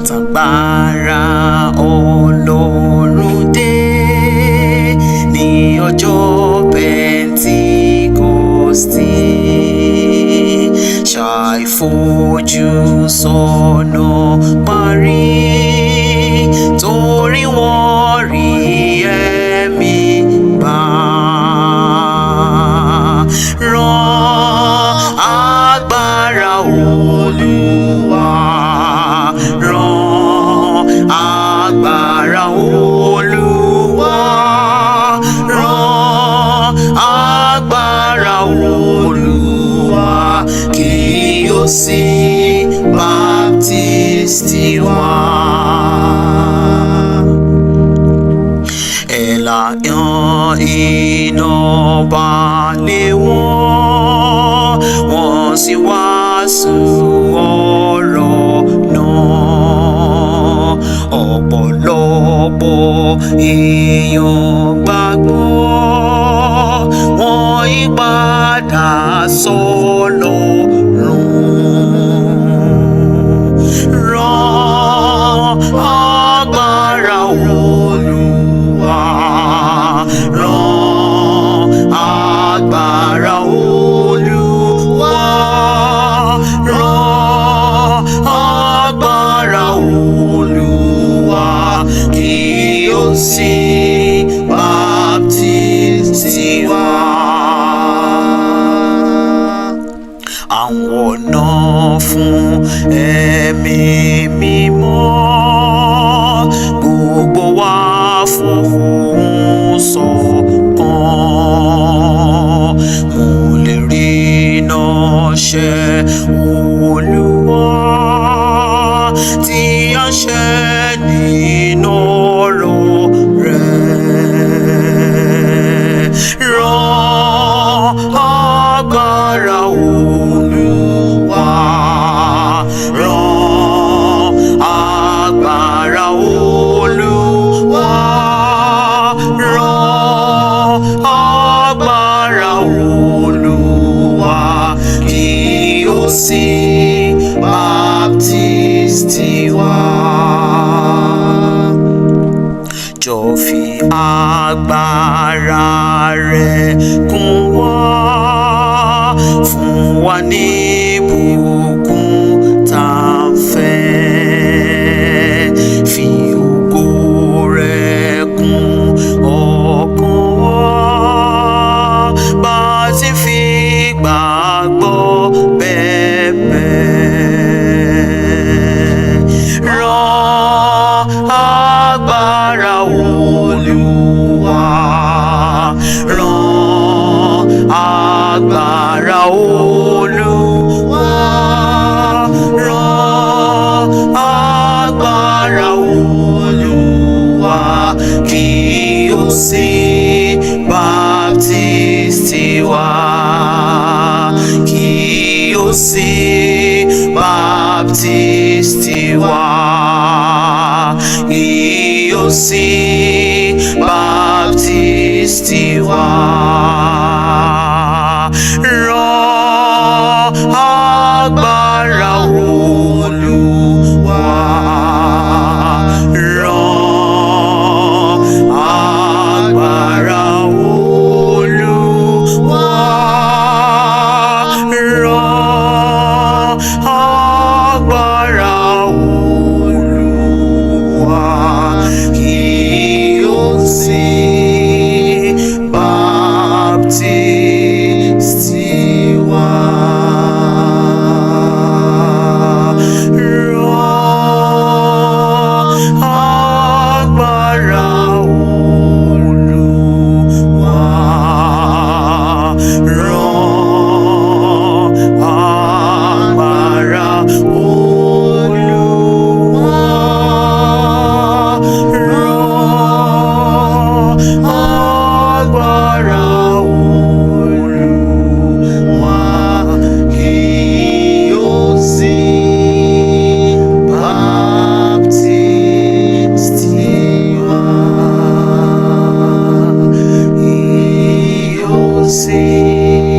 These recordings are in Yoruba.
Gbat'agbara Olorun dé ní ọjọ́ Pentikọ́stì, ṣàìfojú sọ́nà parí, torí wọ́n rí ẹ̀mí gbà. Rán agbára Olúwa, rán agbára Olúwa, rán agbára Olúwa, kí ó sì baptisti wá. Ẹ̀là yan iná balẹ̀ wọ́n sì wàásù ọ̀rọ̀ náà. Ọ̀pọ̀lọpọ̀ èèyàn gbàgbọ́, wọ́n yí padà s'Ọlọ́run. Rán agbára Olúwa, rán agbára Olúwa, rán agbára Olúwa, kí ó sì baptisti wá. Àwọn ọ̀nà fún ẹ̀mí mímọ́, gbogbo wa fohùn ṣọ̀kan. Mo lè rí iná ṣe Olúwa tí a ṣe nínú ọ̀rọ̀ rẹ̀. Rán agbára Olúwa, rán agbára Olúwa, rán agbára Olúwa, kí ó sì baptisti wá. Jọ̀ọ́ fi agbára rẹ̀ kún wá, fún wa ní ìbùkún tá a fẹ́. Fi ògo rẹ̀ kún ọkàn wa, bá a ti fi gbàgbọ́ bẹ̀bẹ̀. Rán agbára Olúwa, rán agbára Olúwa, rán agbára Olúwa, kí ó sì baptisti wá, kí ó sì baptisti wá, kí ó sì baptisti wá. Rán agbára Olúwa, rán agbára Olúwa, rán agbára Olúwa, kí ó sì baptisti wá. see.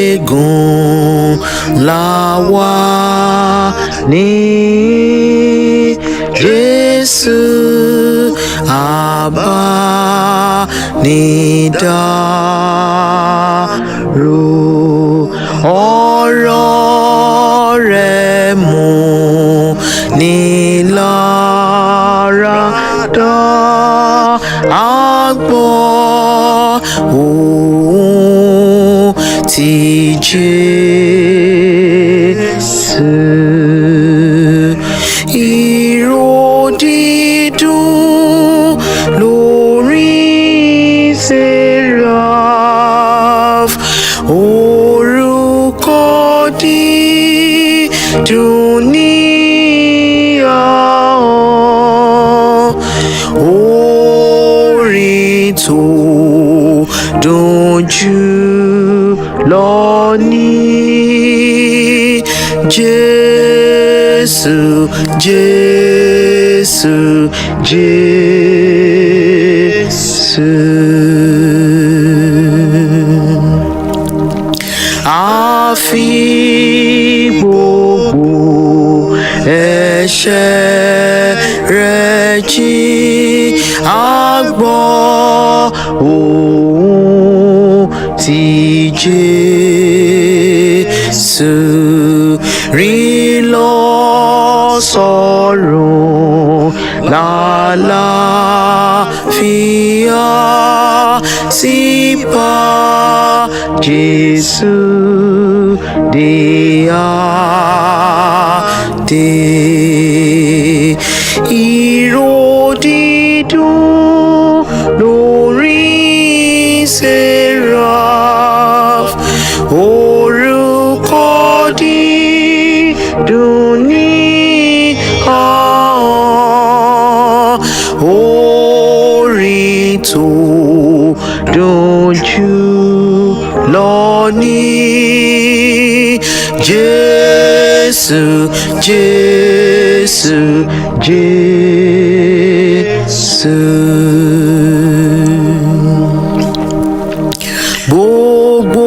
Onisegun lawa ni Jesu abanidaro ọ̀rọ̀ rẹ̀ mú ni lára dá agbọ́ ohùn ti Jésù. Ìró dídùn lórí seraph, orúkọ dídùn ní ahọ́n, orin tó dùn jù lọ ní Jésù, Jésù, Jésù. Àfi gbogbo ẹ̀ṣẹ̀ rẹ̀ jì, agbọ́ ohùn ti Jésù. Rìn lọ sọ́run lálàáfíà, sì bá Jésù dé adé. Ìró dídùn lórí seraph, orúkọ dídùn ní ahọ́n, orin tó dùn jù lọ ní Jésù, Jésù, Jésù. Gbogbo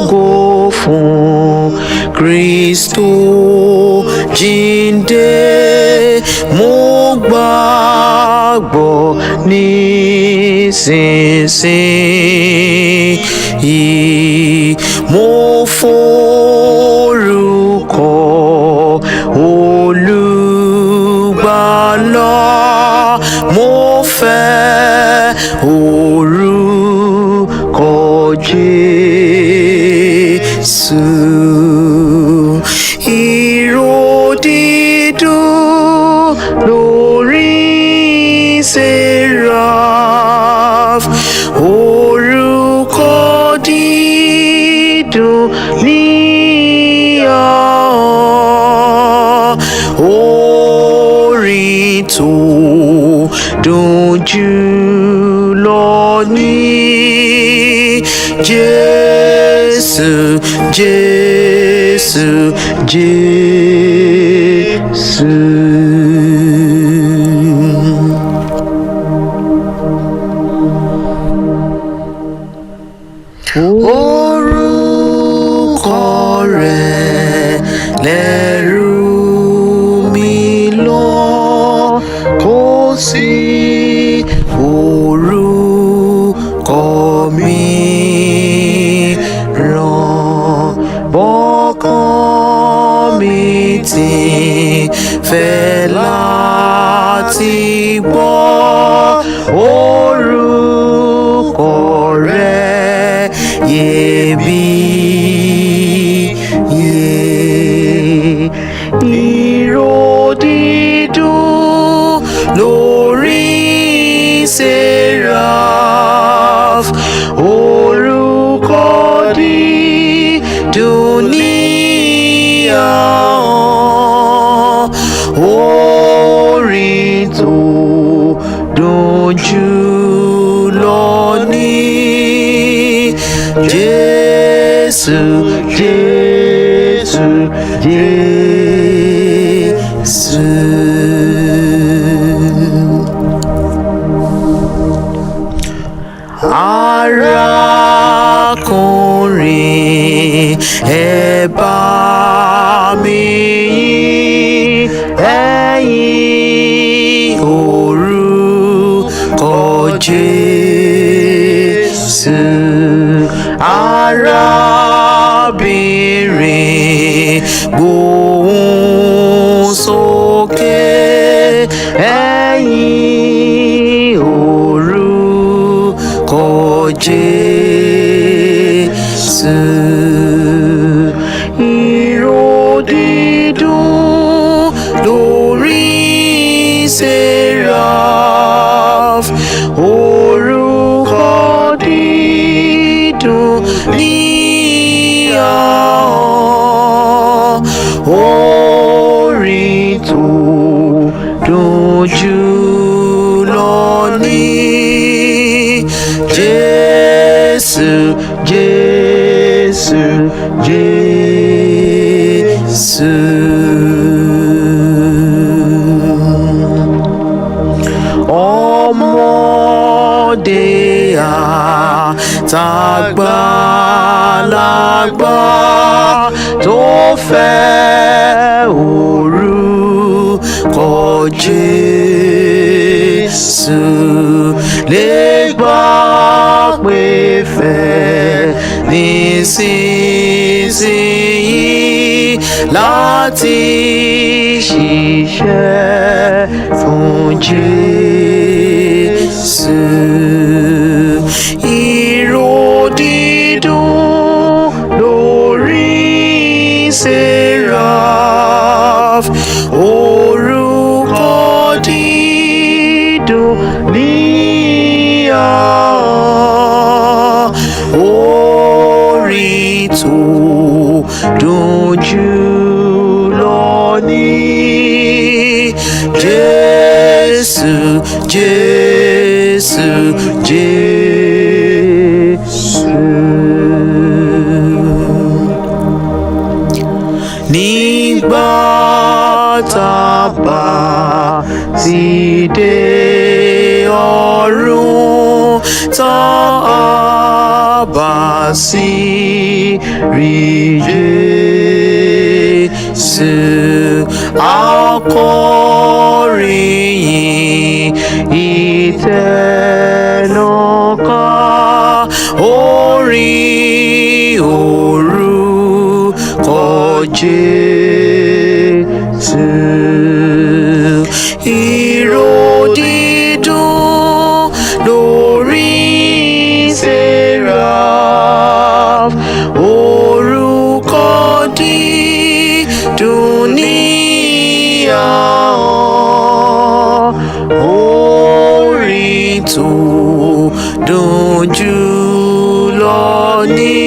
ògo fún Kristo jíǹde, mo gbàgbọ́ nísinsìnyí, mo forúkọ Olùgbàlà, mo fẹ́ orúkọ Jésù. Ìró dídùn lórí seraph, orúkọ dídùn ní ahọ́n, orin tó dùn jù lọ ní Jésù, Jésù, Jésù. Orúkọ rẹ̀ lẹ́rù mi lọ, kò sí orúkọ mìíràn bọ́kàn mi ti fẹ́ láti gbọ́ orúkọ rẹ̀ iyebíye. Ìró dídùn lórí seraph, orúkọ dídùn ní ahọ́n, orin tó dùn jù lọ ní Jésù, Jésù, Jésù. arábìnrin gbóhùn sókè ẹ̀yin orúkọ Jésù. Ìró dídùn lórí seraph, orúkọ dídùn ní ahọ́n, orin tó dùn jùlọ ní Jésù, Jésù, Jésù. Ọmọdé àtàgbàlagbà tó fẹ́ orúkọ Jésù lè gbà pé fẹ́ nísinsìnyí láti ṣiṣẹ́ fún Jésù. Ìró dídùn lórí seraph, orúkọ dídùn ní ahọ́n, orin tó dùn jùlọ ní Jésù, Jésù, Jésù. Nígbà tá bá ti dé ọ̀run, tá a bá sì rí Jésù, a kọrin yìn ìtẹ́lọ́ká, orin orúkọ Jésù. Ìró dídùn lórí seraph, orúkọ dídùn ní ahọ́n, orin tó dùn jùlọ ní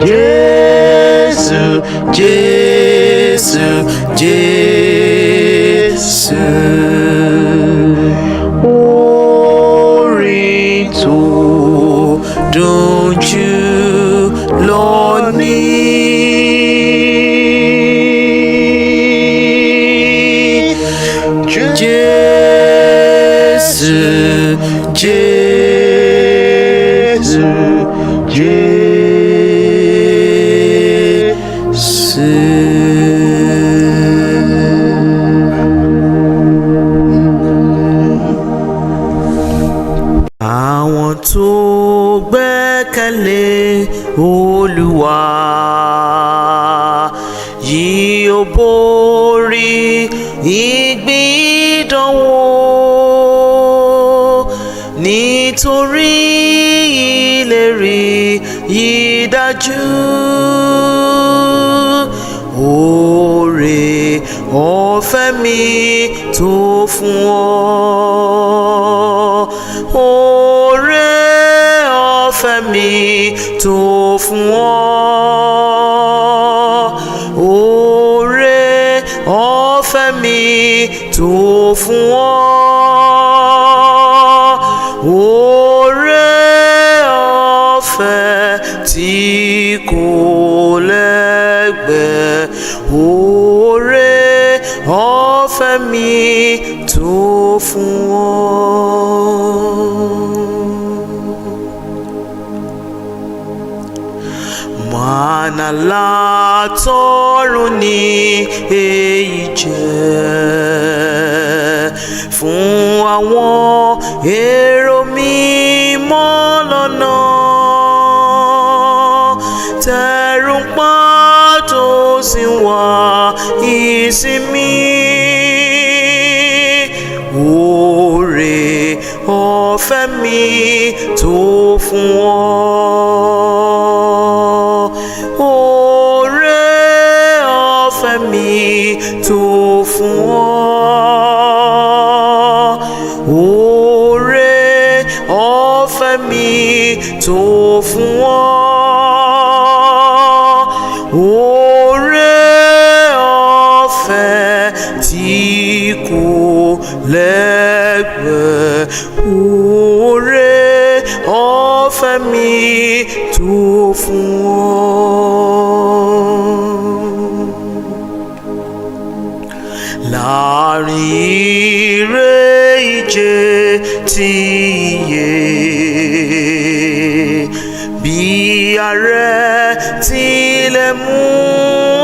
Jésù, Jésù, Jésù. Orin tó dùn jùlọ ní Jésù, Jésù, Jésù. Àwọn tó gbẹ́kẹ̀lé Oluwa yóò borí ìgbìdánwò, nítorí ìlérí yìí dájú. Oore ọ̀fẹ́ mi tó fún ọ, oore ọ̀fẹ́ mi tó fún ọ, oore ọ̀fẹ́ mi tó fún ọ, oore ọ̀fẹ́ tí kò lẹ́gbẹ́, oore ọ̀fẹ́ mi tó fún ọ. Mánà látọ̀run ni èyí jẹ́ fún àwọn èrò mímọ́ lọ́nà. ìsinmi, oore ọ̀fẹ́ mi tó fún ọ. Oore ọ̀fẹ́ mi tó fún ọ. Oore ọ̀fẹ́ mi tó fún ọ. Oore ọ̀fẹ́ tí kò lẹ́gbẹ́. Oore ọ̀fẹ́ mi tó fún ọ. Láàrin ire ìje tí iye, bí ààrẹ tilẹ̀ mú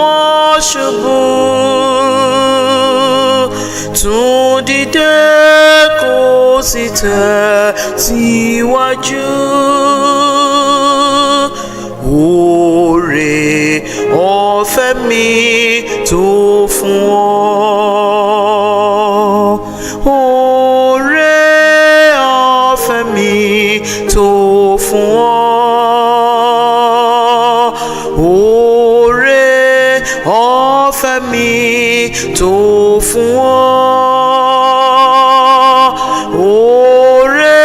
ọ ṣubú, tún dìde kó sì tẹ̀síwájú. Oore ọ̀fẹ́ mi tó fún ọ. Oore ọ̀fẹ́ mi tó fún ọ. Oore ọ̀fẹ́ mi tó fún ọ. Oore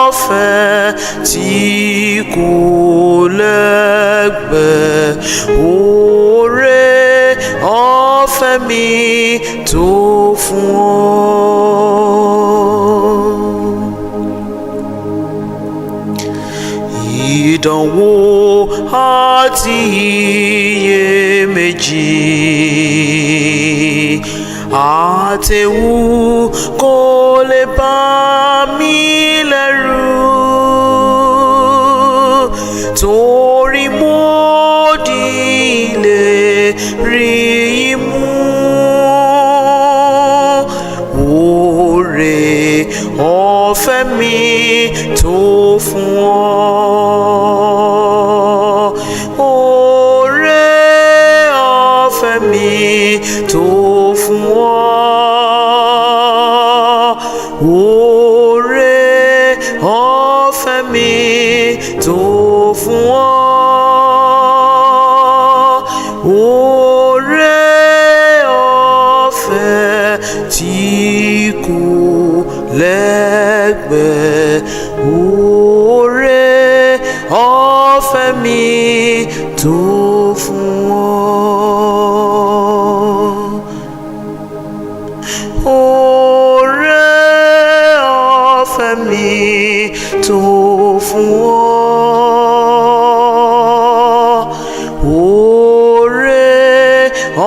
ọ̀fẹ́ tí kò lẹ́gbẹ́. Oore ọ̀fẹ́ mi tó fún ọ. Ìdánwò àti iyèméjì, àtẹ̀wù kò lè bà mí lẹ́rù, torí mo di ìlérí mú. Oore ọ̀fẹ́ mi tó fún ọ. Oore ọ̀fẹ́ mi tó fún ọ. Oore ọ̀fẹ́ mi tó fún ọ. Oore ọ̀fẹ́ tí kò lẹ́gbẹ́. Oore ọ̀fẹ́ mi tó fún ọ. Oore ọ̀fẹ́ mi tó fún ọ. Oore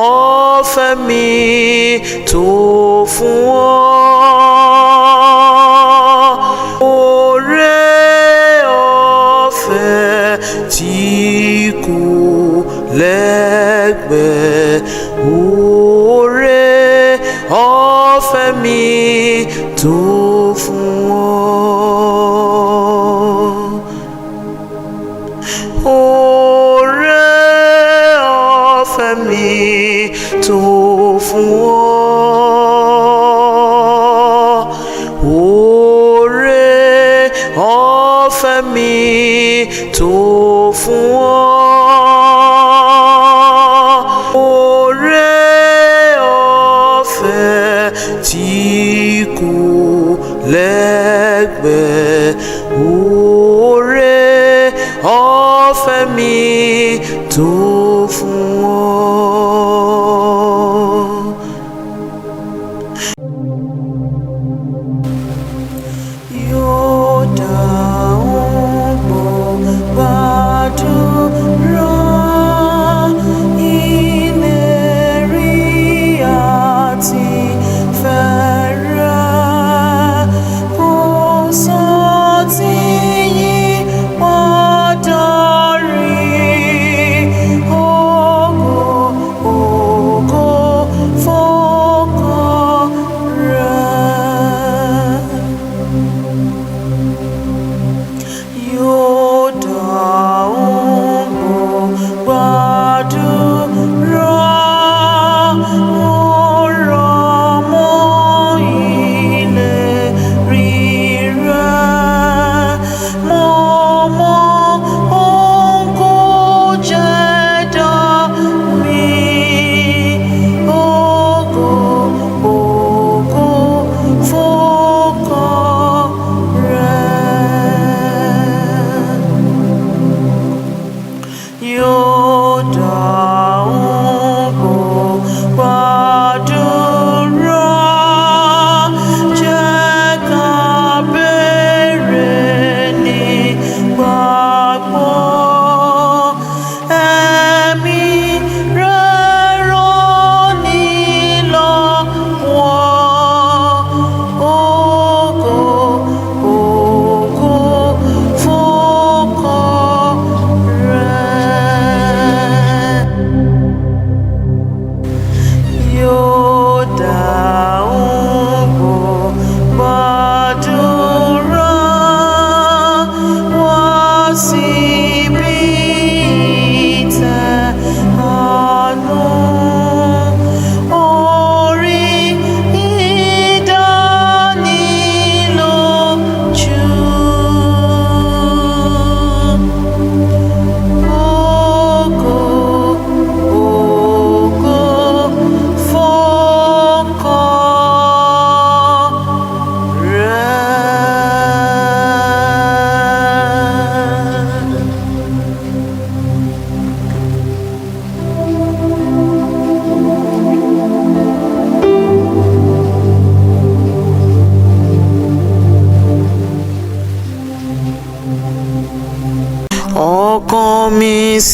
ọ̀fẹ́ mi tó fún ọ. Oore ọ̀fẹ́ tí kò lẹ́gbẹ́. Oore ọ̀fẹ́ mi tó fún ọ. Oore ọ̀fẹ́ mi tó fún ọ. Oore ọ̀fẹ́ mi tó fún ọ. Oore ọ̀fẹ́ tí kò lẹ́gbẹ́. Oore ọ̀fẹ́ mi tó fún ọ.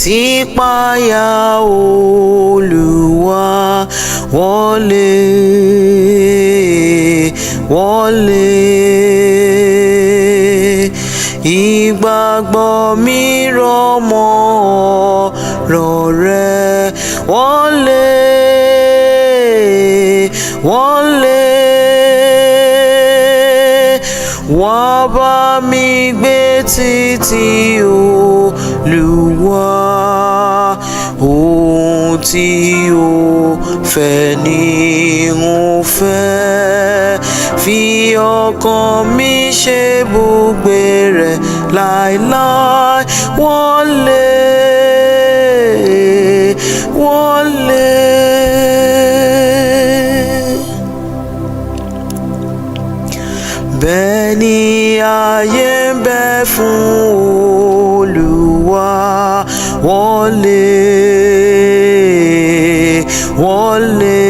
sipaya Oluwa wọlé wọlé. Ìgbàgbọ́ mi rọ̀ mọ́ ọ̀rọ̀ rẹ wọlé wọlé. Wá bá mi gbé títí Olúwa, ohun tí o fẹ́ ni mo fẹ́. Fi ọkàn mi ṣe ibùgbé rẹ̀ láéláé wọlé wọlé. Bẹ́ẹ̀ ni ayé ń bẹ fún Olúwa wọlé wọlé.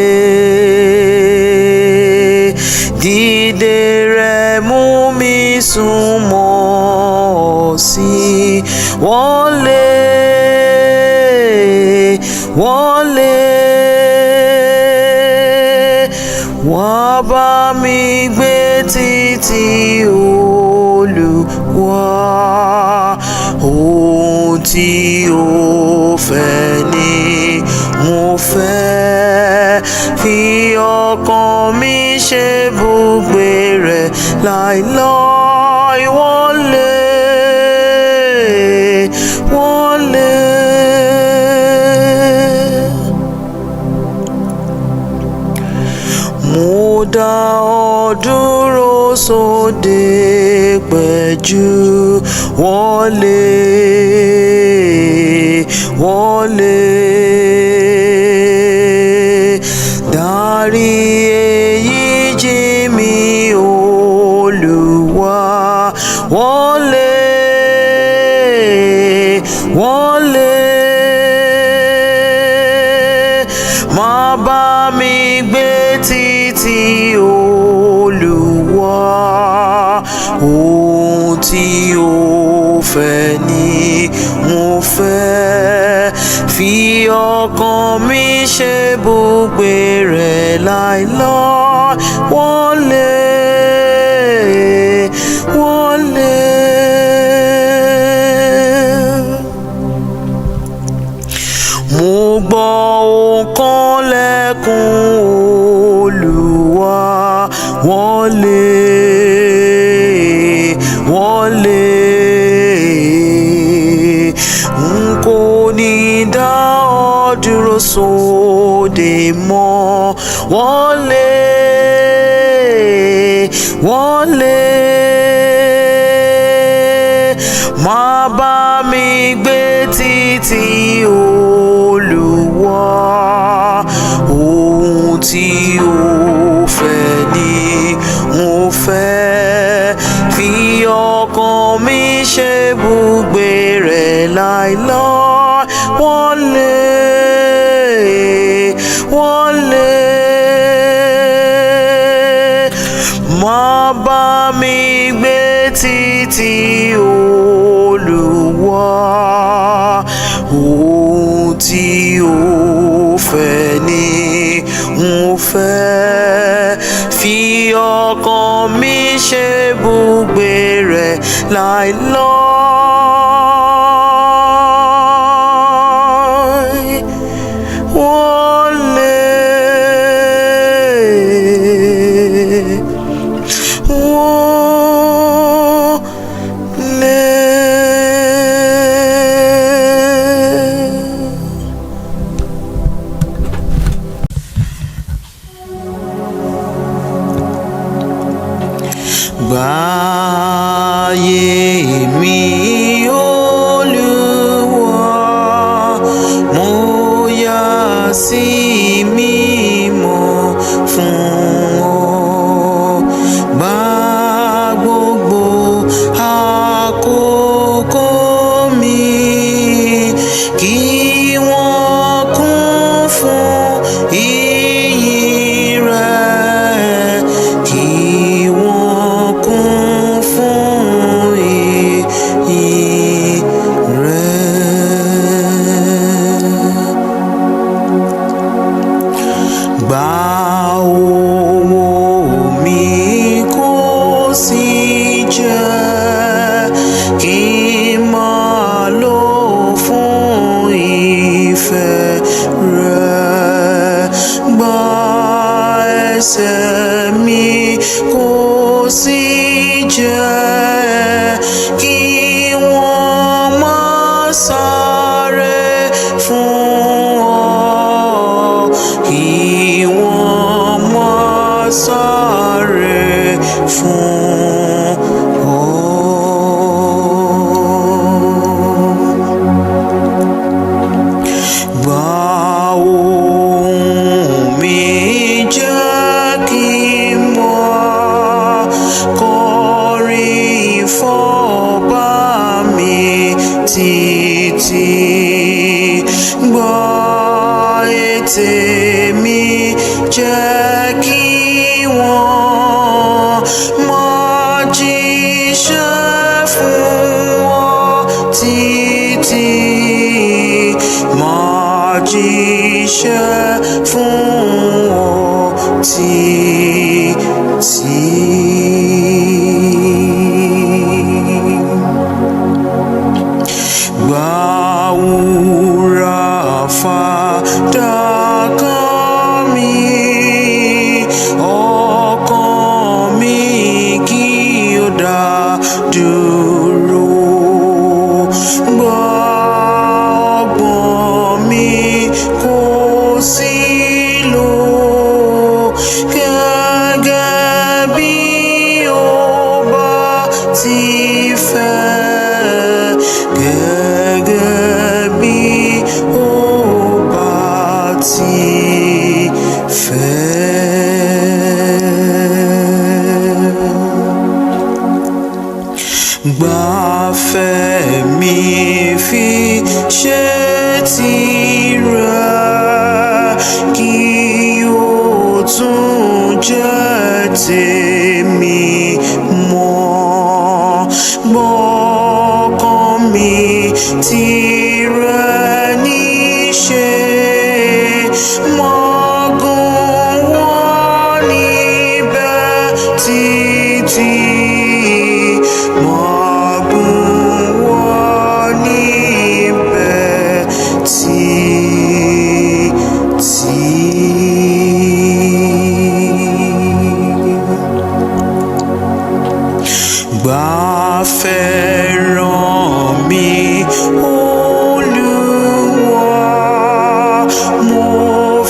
Dídé rẹ̀ mú mi súnmọ́ sí wọlé wọlé. Wá bá mi gbé títí Olúwa, ohun tí o fẹ́ ni mo fẹ́. Fi ọkàn mi ṣe ibùgbé rẹ̀ láéláé wọlé wọlé. Mo dá ọ dúró sóde pẹ̀jú wọlé wọlé. Dárí èyí jì mí Olúwa wọlé wọlé. Má bá mi gbé títí Olúwa, ohun tí o fẹ́ ni mo fẹ́. Fi ọkàn mi ṣe ibùgbé rẹ̀ láéláé wọlé wọlé. Mo gbọ́ Okan lẹ́kùn Olúwa wọlé wọlé. N kò ní dá ọ dúró sóde mọ́ wọlé wọlé. Má bá mi gbé títí Olúwa, ohun tí o fẹ́ ni mo fẹ́. Fi ọkàn mi ṣe ibùgbé rẹ̀ láéláé wọlé wọlé. Má bá mi gbé títí Olúwa, ohun tí o fẹ́ ni mo fẹ́. Fi ọkàn mi ṣe ibùgbé rẹ̀ láéláé wọlé wọlé. Gba ayé mi Olúwa, mo yà sí mímọ́ fún ọ. Gba gbogbo àkókò mi, kí wọ́n kún fún ìyìn rẹ, kí wọ́n kún fún ìyìn rẹ. ẹsẹ̀ mi kò sì jẹ́ kí wọ́n má sáré fún ọ, kí wọ́n má sáré fún ọ. Gba ohùn mi jẹ́ kí n mọ̀, kọrin fọ́ba mi títí. Gbọ́ ètè mi jẹ́ kí wọ́n máa jíṣẹ́ fún ọ títí. Máa jíṣẹ́ fún ọ títí. Gba wúrà fàdákà mi, ọkàn mi kí ó dá dúró. Gba ọgbọ́n mi kó sì lò gẹ́gẹ́ bí ó bá ti fẹ́, gẹ́gẹ́ bí ó bá ti fẹ́. Gbàfẹ́ mi fi ṣe tìrẹ, kí ó tún jẹ́ tèmi mọ́. Gbọ́kàn mi tìrẹ ní ṣe, mọ́gùn wọ́n níbẹ̀ títí. Mọ́gùn wọ́n níbẹ̀ títí. Gbàfẹ́ràn mi, Olúwa, mo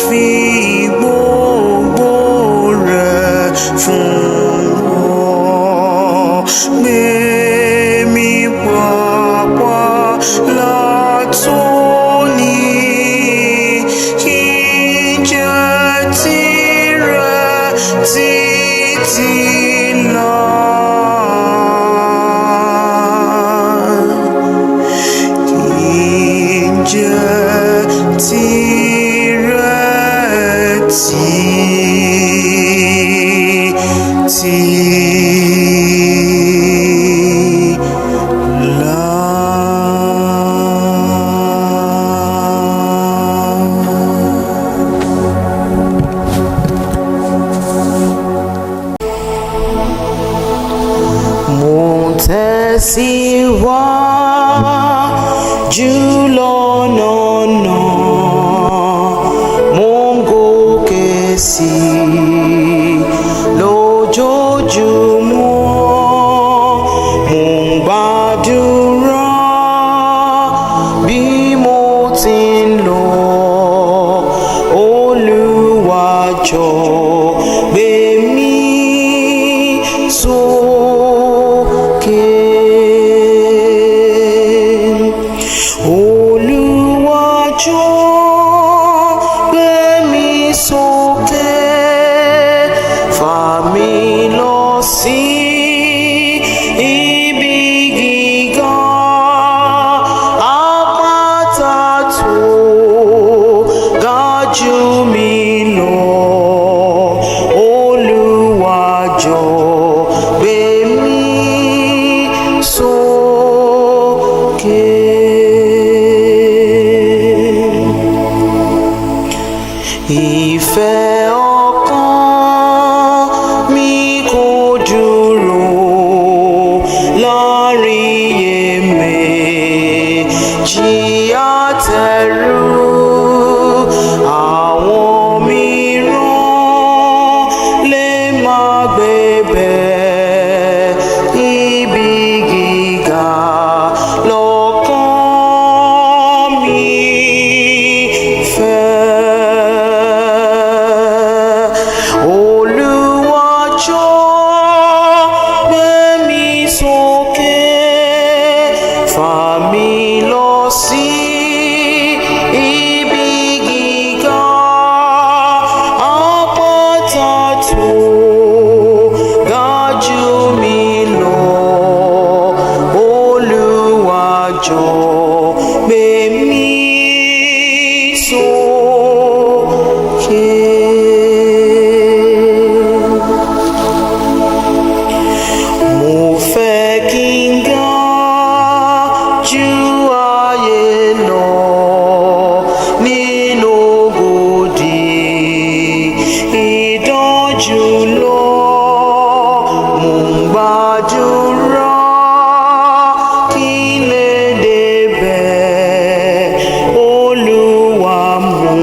fi gbogbo rẹ̀ fún ọ. Gbé mi pàápàá látòní, kí n jẹ́ tìrẹ títí láé. Kí n jẹ́ tìrẹ títí Mo ń tẹ̀síwájú lọ́nà náà, mo ń gòkè sí i lójoojúmọ́. Mo ń gbàdúrà bí mo ti ń lọ. Olúwa jọ̀ọ́ gbé mi sókè. Olúwa jọ̀ọ́ gbé mi sókè, fà mí lọ sí ibi gíga, àpáta tó ga jù mí lọ. Olúwa jọ̀ọ́ gbé mi sókè. Ìfẹ́ ọkàn mi kò dúró láàrin iyèméjì àtẹ̀rù. Àwọn mìíràn Mo fẹ́ kí n ga ju ayé lọ nínú ògòdì ìdánjú lọ. Mo ń gbàdúrà kí n lè débẹ̀. Olúwa mú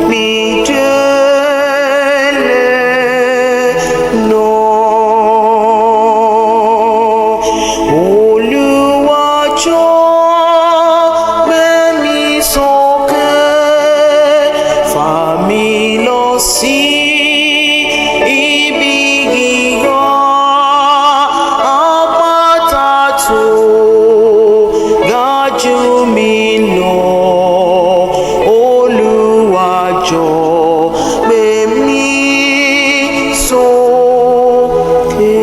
mi délé náà. Olúwa jọ̀ọ́ gbé mi sókè, fà mí lọ sí ibi gíga, àpáta tó ga jù mí lọ. Olúwa jọ̀ọ́ gbé mi sókè.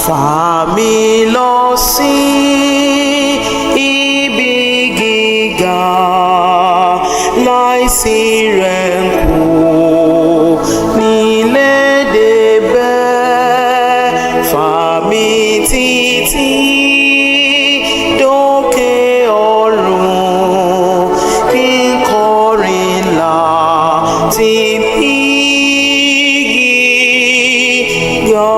Fà mí lọ sí ibi gíga, láìsí rẹ̀ n kò ní lè débẹ̀. Fà mí títí dókè ọ̀run, kí n kọrin láti ibi gíga.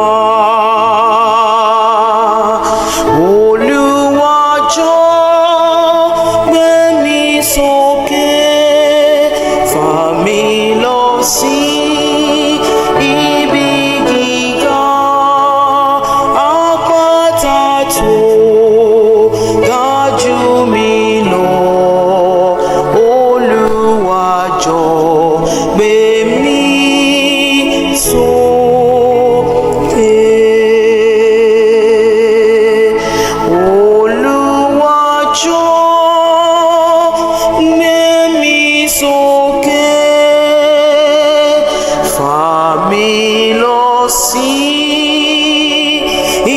Olúwa jọ̀ọ́ gbé mi sókè, fà mí lọ sí ibi gíga, àpáta tó ga jù mí lọ. Olúwa jọ̀ọ́ gbé mi sókè. Olúwa jọ̀ọ́ gbé mi sókè, fà mí lọ sí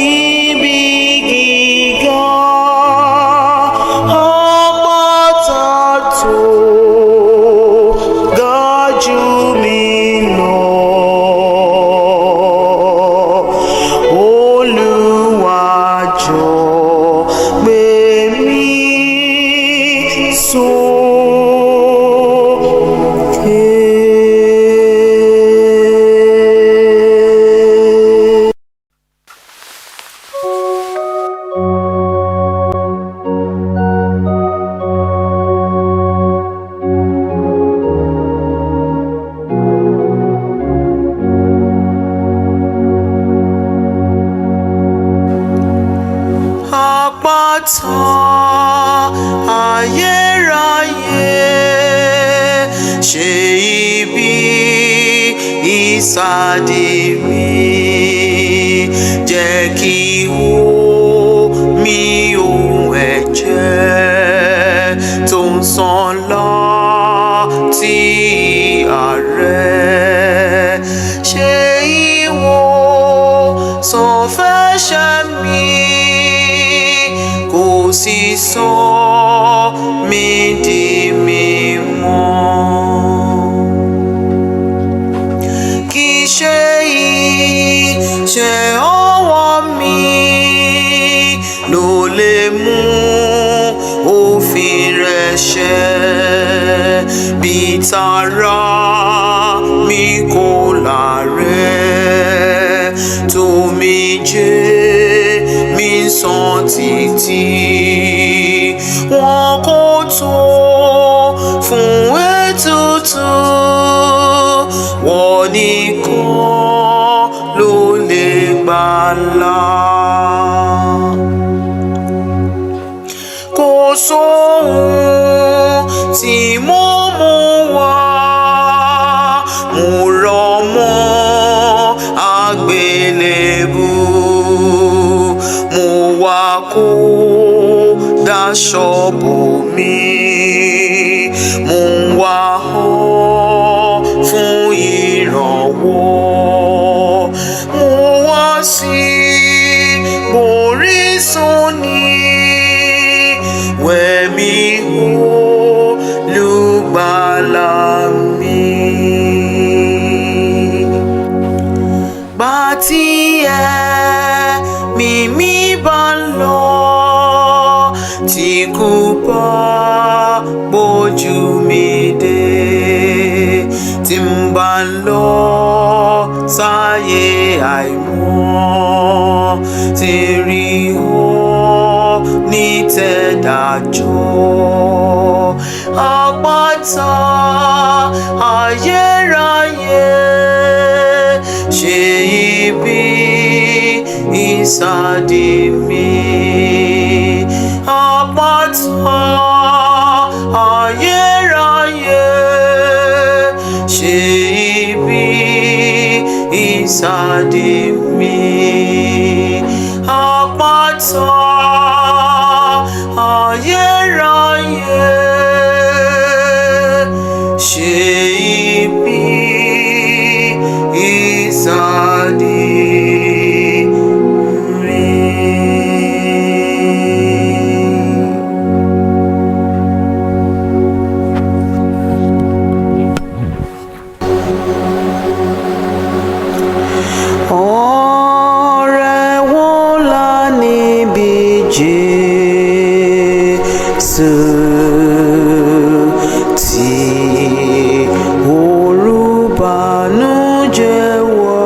ibi gíga, àpáta tó ga jù mí lọ. Olúwa jọ̀ọ́ gbé mi sókè. Apata ayeraye, ṣe ibi ìsádi mi, jẹ́ kí omi ohun ẹ̀jẹ̀ tó ń sàn láti àárẹ̀, ṣe ìwòsàn fẹ́ṣẹ̀ mi, kò sì sọ mí di mímọ́. Kì í ṣe iṣẹ́ ọwọ́ mi ló lè mú òfin rẹ̀ ṣẹ, bí tara mi kò láàrẹ̀, tómijé mi ń sàn títí. Wọn kò tó fún ètùtù, wọ́n nìkan ló lè gbàlà. Kò sóhun tí mo mú wá, mo rọ̀ mọ́ àgbélébù, mo wá kó daṣọ bò mí, mo ń wá ọ fún ìrànwọ́, mo wá sí orísun ní wẹ̀ mi Olùgbàlà mi. Gbà tí ẹ̀mí mi bá ń lọ, tí kò bá gbójú mi dé, tí n bá ń lọ sáyé àìmọ́, tí rí ọ ní tẹ̀dájọ́. Apata ayérayé, ṣe ibi ìsádi mi. Apata ayérayé, ṣe ibi ìsádi mi. Apata ayérayé, ṣe ibi ìsádi mi. Ọ̀rẹ́ wo láìní bí Jésù, tí olùbànújẹ́ wá.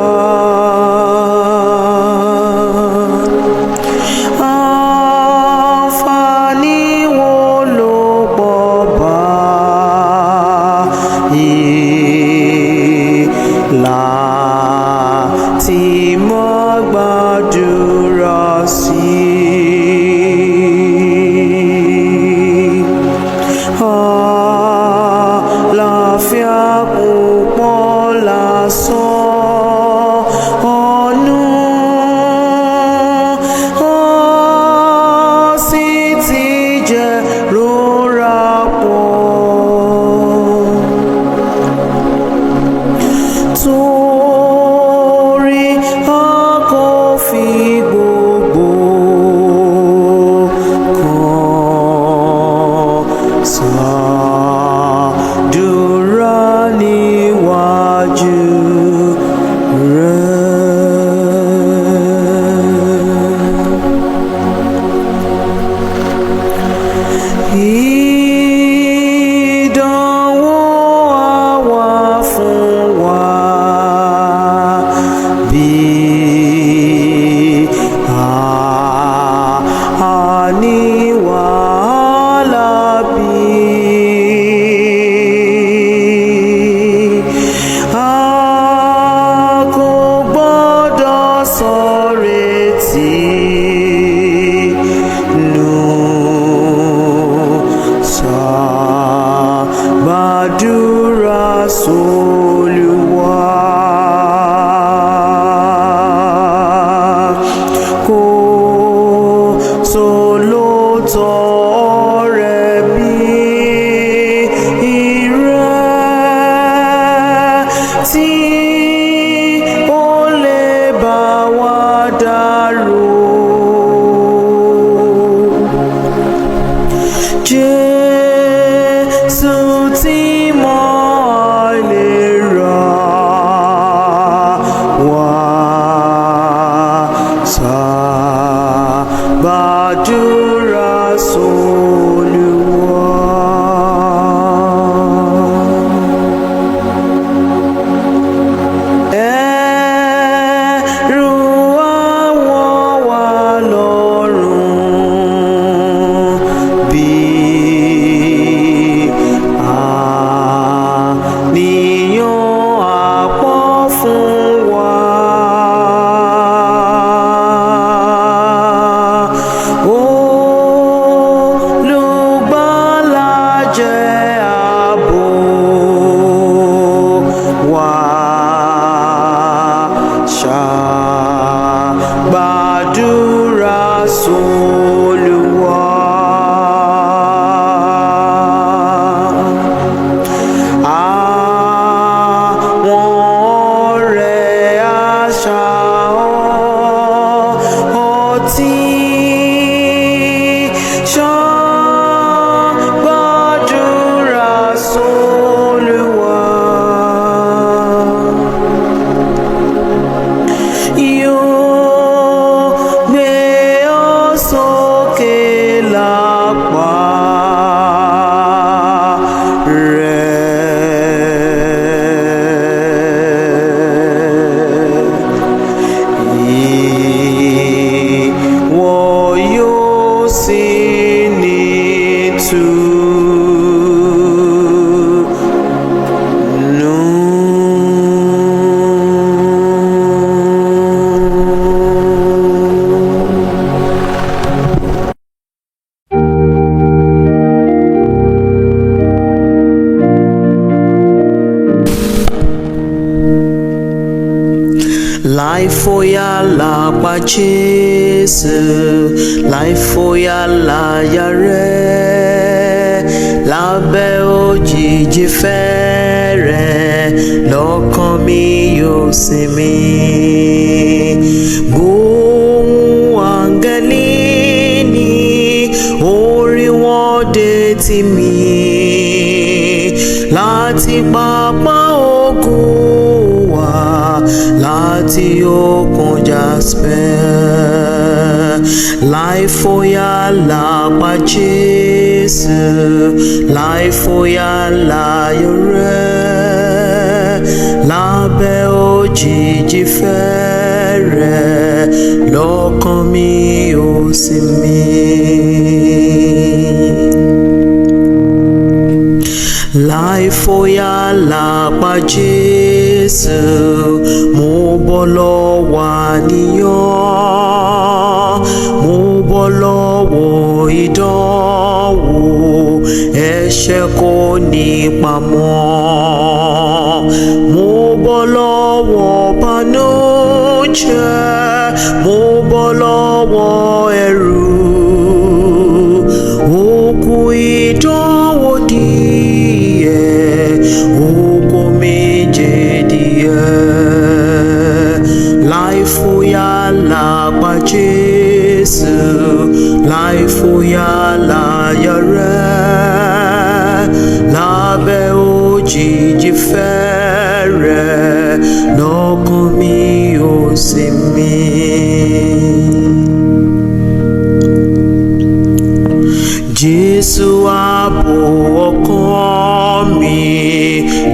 Àǹfààní wo ló pọ̀ báyìí láti máa gbàdúrà sí àlàáfíà púpọ̀ lásán ọ̀nù, ó sì ti jẹ́ rọra pọ̀. Torí a kò fi gbogbo kan ṣàdúrà níwájú rẹ̀. Ìdánwò á wà fún wa bí a ní wàhálà bí. A kò gbọ́dọ̀ sọ̀rètí nù, ṣàgbàdúrà sólúwa. Kò sólóòtọ́ ọ̀rẹ́ bí ìrẹ́, tí ó lè bá wa dárò. Jésù tí mọ àìlera wa, ṣàgbàdúrà sólúwa. Ẹ̀rù àwọn wà lọ́rùn bí a Jesu. Laifoya lapa Jesu, Laifoya láyàrẹ́, lábẹ́ òjìji fẹ́rẹ̀, lọ́kàn mi yóò sinmi. Gbóhùn áńgẹ́lì ní orí wọn dé tì mí, láti pápá òkun wá, láti òkun jasper. Laifoya lapa Jesu, Laifoya láyàrẹ́, lábẹ́ òjìji fẹ́rẹ̀, lọ́kàn mi yóò sinmi. Laifoya lapa Jesu, mo bọ́ lọ́wọ́ àníyàn, mo bọ́ lọ́wọ́ ìdánwò, ẹ̀ṣẹ̀ kò ní pamọ́. Mo bọ́ lọ́wọ́ bànújẹ́, mo bọ́ lọ́wọ́ ẹ̀rù, òkú ìdánwò díẹ̀, òkú méje díẹ̀. Laifoya lapa Jesu, Laifoya láyàrẹ́, lábẹ́ òjìji fẹ́rẹ̀, lọ́kàn mi yóò sinmi. Jesu ààbò ọkàn mi,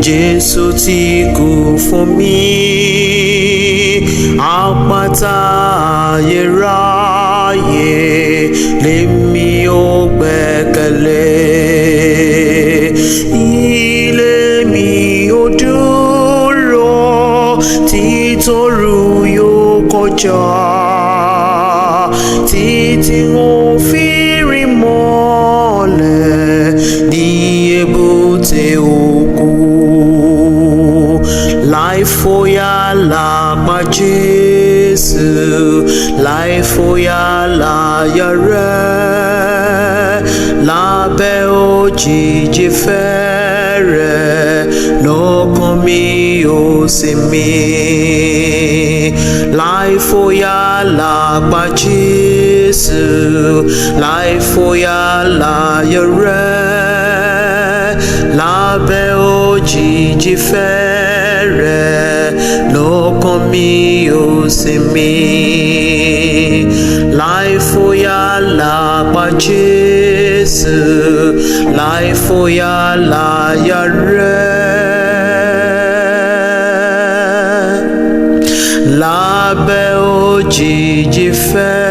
Jesu tí kú fún mi, Apata Ayeraye lèmi ó gbẹ́kẹ̀lé. Ilé mi ó dúró títorú yóò kọjá, títí mo fi rí mọ́lẹ̀ ní èbúté òkú. Laifoya lapa Jesu, Laifoya láyàrẹ́, lábẹ́ òjìji fẹ́rẹ̀, lọ́kàn mi yóò sinmi. Laifoya lapa Jesu, Laifoya láyàrẹ́, lábẹ́ òjìji fẹ́rẹ̀, lọ́kàn mi yóò sinmi. Laifoya lapa Jesu, Laifoya láyàrẹ́, lábẹ́ òjìji fẹ́rẹ̀.